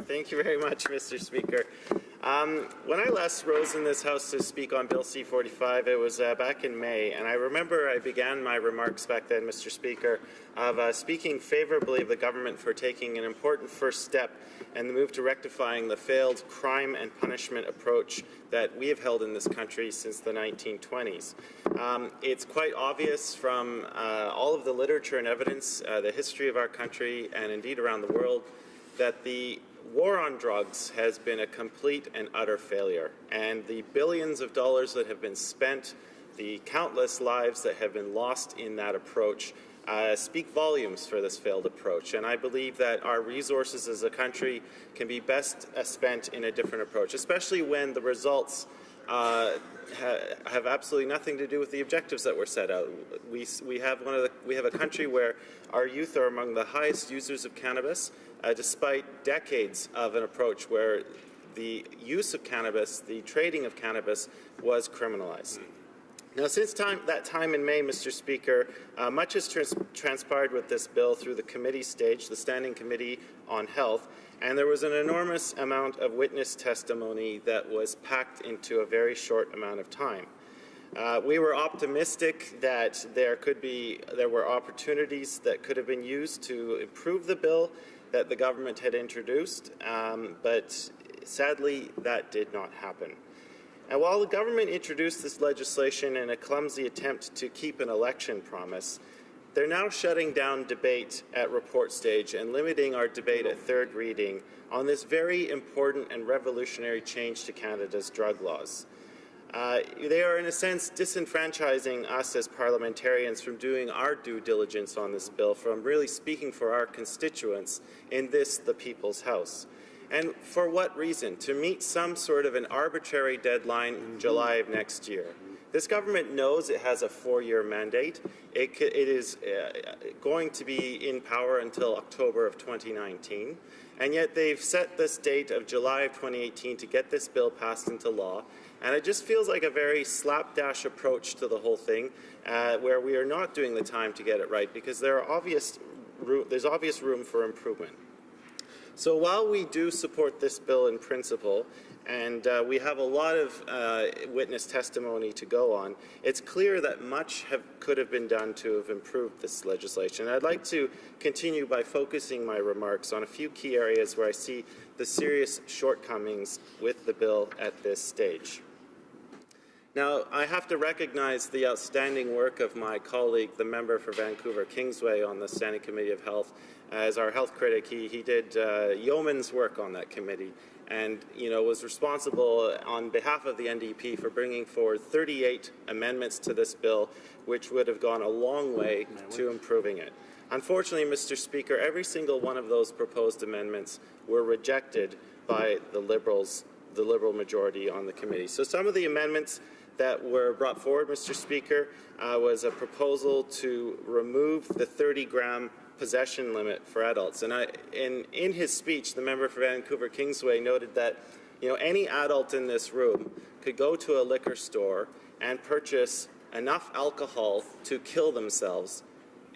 Thank you very much, Mr. Speaker. When I last rose in this House to speak on Bill C-45, it was back in May, and I remember I began my remarks back then, Mr. Speaker, of speaking favourably of the government for taking an important first step in the move to rectifying the failed crime and punishment approach that we have held in this country since the 1920s. It's quite obvious from all of the literature and evidence, the history of our country, and indeed around the world, that the war on drugs has been a complete and utter failure, and the billions of dollars that have been spent, the countless lives that have been lost in that approach, speak volumes for this failed approach. And I believe that our resources as a country can be best spent in a different approach, especially when the results have absolutely nothing to do with the objectives that were set out. We have a country where our youth are among the highest users of cannabis, despite decades of an approach where the use of cannabis, the trading of cannabis, was criminalized. Now, since that time in May, Mr. Speaker, much has transpired with this bill through the committee stage, the Standing Committee on Health, and there was an enormous amount of witness testimony that was packed into a very short amount of time. We were optimistic that there were opportunities that could have been used to improve the bill that the government had introduced, but sadly that did not happen. And while the government introduced this legislation in a clumsy attempt to keep an election promise, they're now shutting down debate at report stage and limiting our debate at third reading on this very important and revolutionary change to Canada's drug laws. They are, in a sense, disenfranchising us as parliamentarians from doing our due diligence on this bill, from really speaking for our constituents in this, the People's House. And for what reason? To meet some sort of an arbitrary deadline in July of next year. This government knows it has a 4-year mandate. It is going to be in power until October of 2019, and yet they've set this date of July of 2018 to get this bill passed into law. And it just feels like a very slapdash approach to the whole thing, where we are not doing the time to get it right, because there's obvious room for improvement. So while we do support this bill in principle, and we have a lot of witness testimony to go on, it's clear that much could have been done to have improved this legislation. I'd like to continue by focusing my remarks on a few key areas where I see the serious shortcomings with the bill at this stage. Now, I have to recognize the outstanding work of my colleague, the member for Vancouver Kingsway on the Standing Committee of Health. As our health critic, he did yeoman's work on that committee, and was responsible on behalf of the NDP for bringing forward 38 amendments to this bill, which would have gone a long way to improving it. Unfortunately, Mr. Speaker, every single one of those proposed amendments were rejected by the Liberal majority on the committee. So some of the amendments that were brought forward, Mr. Speaker, was a proposal to remove the 30-gram possession limit for adults. And in his speech, the member for Vancouver Kingsway noted that any adult in this room could go to a liquor store and purchase enough alcohol to kill themselves,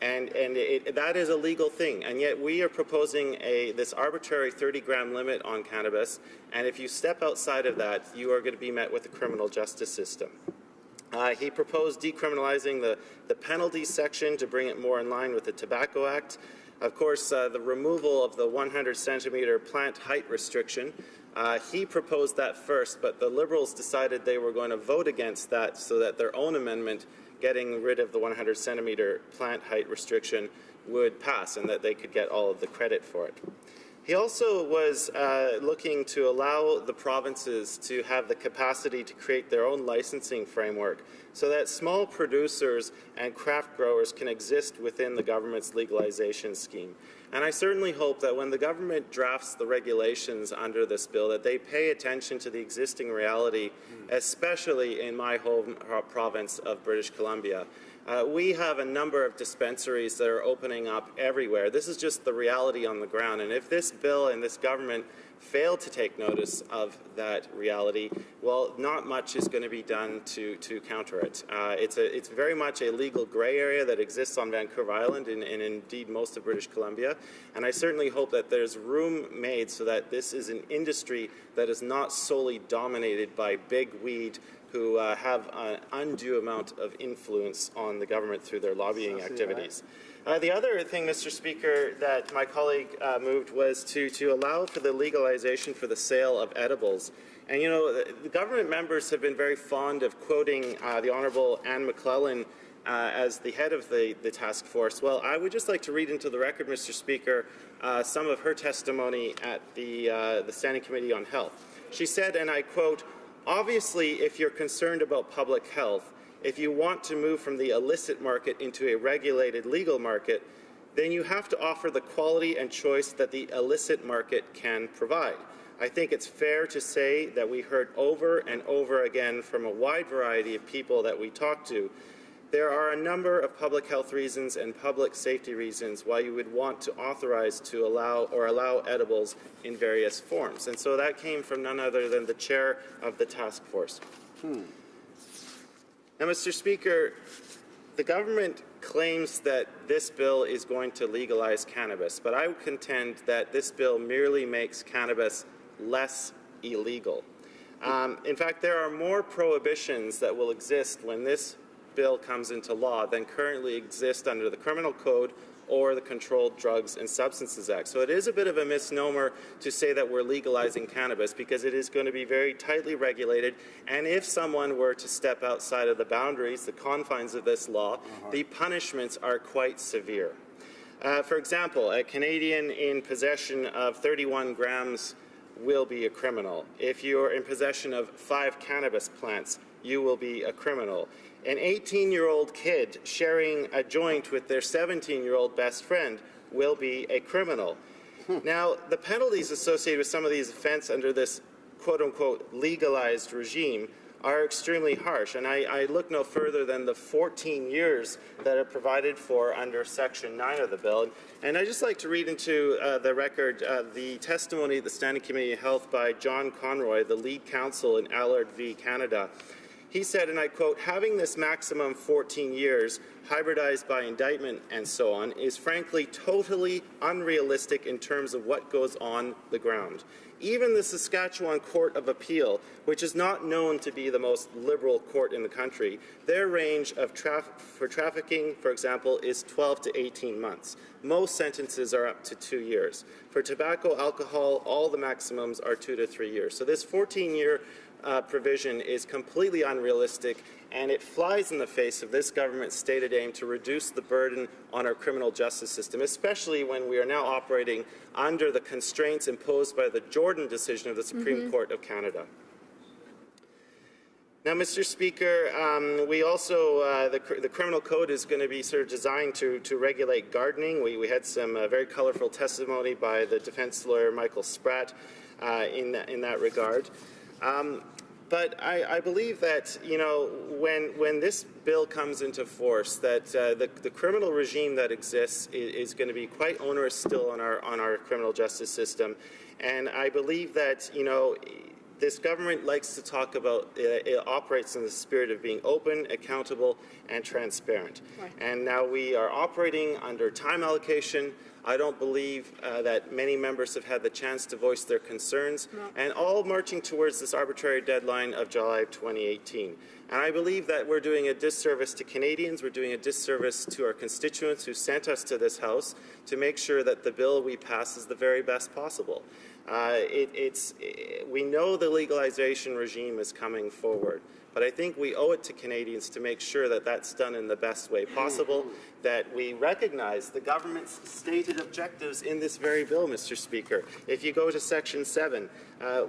and that is a legal thing. And yet we are proposing this arbitrary 30-gram limit on cannabis, and if you step outside of that, you are going to be met with the criminal justice system. He proposed decriminalizing the penalties section to bring it more in line with the Tobacco Act. Of course, the removal of the 100-centimeter plant height restriction. He proposed that first, but the Liberals decided they were going to vote against that so that their own amendment getting rid of the 100-centimeter plant height restriction would pass and that they could get all of the credit for it. He also was looking to allow the provinces to have the capacity to create their own licensing framework so that small producers and craft growers can exist within the government's legalization scheme. And I certainly hope that when the government drafts the regulations under this bill, that they pay attention to the existing reality, especially in my home province of British Columbia, We have a number of dispensaries that are opening up everywhere. This is just the reality on the ground. And if this bill and this government fail to take notice of that reality, well, not much is going to be done to counter it. It's very much a legal gray area that exists on Vancouver Island and indeed most of British Columbia. And I certainly hope that there's room made so that this is an industry that is not solely dominated by big weed who have an undue amount of influence on the government through their lobbying activities. The other thing, Mr. Speaker, that my colleague moved was to allow for the legalization for the sale of edibles. And, you know, the government members have been very fond of quoting the Honourable Anne McClellan as the head of the task force. Well, I would just like to read into the record, Mr. Speaker, some of her testimony at the Standing Committee on Health. She said, and I quote, "Obviously, if you're concerned about public health, if you want to move from the illicit market into a regulated legal market, then you have to offer the quality and choice that the illicit market can provide. I think it's fair to say that we heard over and over again from a wide variety of people that we talked to, there are a number of public health reasons and public safety reasons why you would want to authorize to allow edibles in various forms." And so that came from none other than the chair of the task force. Now, Mr. Speaker, the government claims that this bill is going to legalize cannabis, but I would contend that this bill merely makes cannabis less illegal. In fact, there are more prohibitions that will exist when this bill comes into law than currently exist under the Criminal Code or the Controlled Drugs and Substances Act. So it is a bit of a misnomer to say that we're legalizing cannabis because it is going to be very tightly regulated, and if someone were to step outside of the boundaries, the confines of this law, the punishments are quite severe. For example, a Canadian in possession of 31 grams will be a criminal. If you're in possession of 5 cannabis plants, you will be a criminal. An 18-year-old kid sharing a joint with their 17-year-old best friend will be a criminal. Now, the penalties associated with some of these offenses under this quote-unquote legalized regime are extremely harsh, and I look no further than the 14 years that are provided for under Section 9 of the bill. And I'd just like to read into the record the testimony at the Standing Committee of Health by John Conroy, the lead counsel in Allard v. Canada. He said, and I quote, "Having this maximum 14 years, hybridized by indictment and so on, is frankly totally unrealistic in terms of what goes on the ground. Even the Saskatchewan Court of Appeal, which is not known to be the most liberal court in the country, their range of for trafficking, for example, is 12 to 18 months. Most sentences are up to 2 years. For tobacco, alcohol, all the maximums are 2 to 3 years. So this 14-year provision is completely unrealistic, and it flies in the face of this government's stated aim to reduce the burden on our criminal justice system, especially when we are now operating under the constraints imposed by the Jordan decision of the Supreme Court of Canada. Now, Mr. Speaker, we also, the criminal code is going to be sort of designed to regulate gardening. We had some very colorful testimony by the defense lawyer Michael Spratt in that regard. But I believe that, you know, when this bill comes into force, that the criminal regime that exists is going to be quite onerous still on our criminal justice system, and I believe that, you know, this government likes to talk about it operates in the spirit of being open, accountable, and transparent. Right. And now we are operating under time allocation. I don't believe that many members have had the chance to voice their concerns, and all marching towards this arbitrary deadline of July of 2018. And I believe that we're doing a disservice to Canadians, we're doing a disservice to our constituents who sent us to this House to make sure that the bill we pass is the very best possible. We know the legalization regime is coming forward, but I think we owe it to Canadians to make sure that that's done in the best way possible, that we recognize the government's stated objectives in this very bill, Mr. Speaker. If you go to Section 7,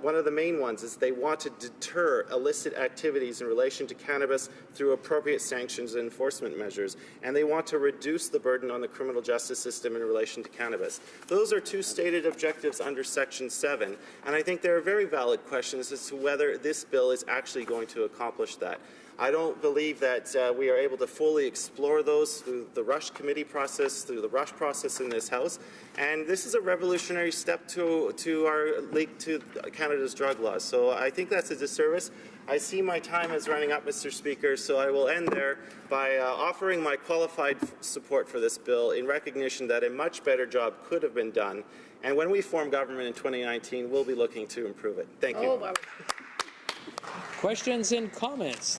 one of the main ones is they want to deter illicit activities in relation to cannabis through appropriate sanctions and enforcement measures, and they want to reduce the burden on the criminal justice system in relation to cannabis. Those are two stated objectives under Section 7, and I think there are very valid questions as to whether this bill is actually going to accomplish that. I don't believe that we are able to fully explore those through the rush committee process, through the rush process in this House. And this is a revolutionary step to Canada's drug laws. So I think that's a disservice. I see my time is running up, Mr. Speaker, so I will end there by offering my qualified support for this bill in recognition that a much better job could have been done. And when we form government in 2019, we'll be looking to improve it. Thank you. Questions and comments?